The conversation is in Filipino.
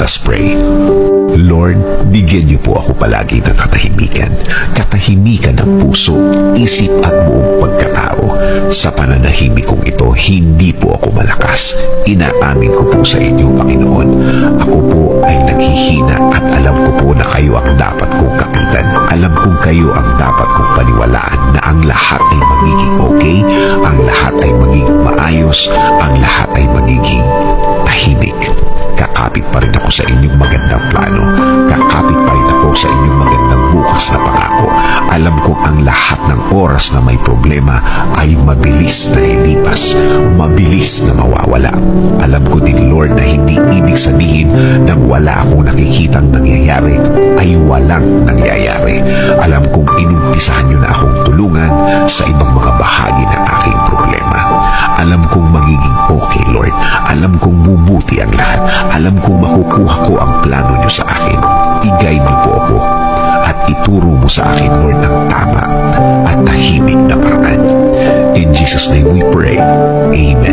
Let us pray. Lord, bigyan niyo po ako palagi ng katahimikan. Katahimikan ng puso, isip at buong pagkatao. Sa pananahimik kong ito, hindi po ako malakas. Inaamin ko po sa inyo, Panginoon. Ako po ay naghihina at alam ko po na kayo ang dapat kong kapitan. Alam kong kayo ang dapat kong paniwalaan na ang lahat ay magiging okay, ang lahat ay magiging maayos, ang lahat ay magiging tahimik. Kakapit pa rin ako sa inyong magandang plano. Kakapit pa rin ako sa inyong magandang bukas na pangako. Alam kong ang lahat ng oras na may problema ay mabilis na lilipas, mabilis na mawawala. Alam ko din, Lord, na hindi ibig sabihin na wala akong nakikitang nangyayari ay walang nangyayari. Alam kong inumpisahan niyo na akong tulungan sa ibang mga bahagi ng aking problema. Alam kong magiging okay, Lord. Alam kong bubuti ang lahat. Alam kong makukuha ko ang plano niyo sa akin. I-guide niyo po ako at ituro mo sa akin, Lord, ang tama at tahimik na paraan. In Jesus' name we pray. Amen.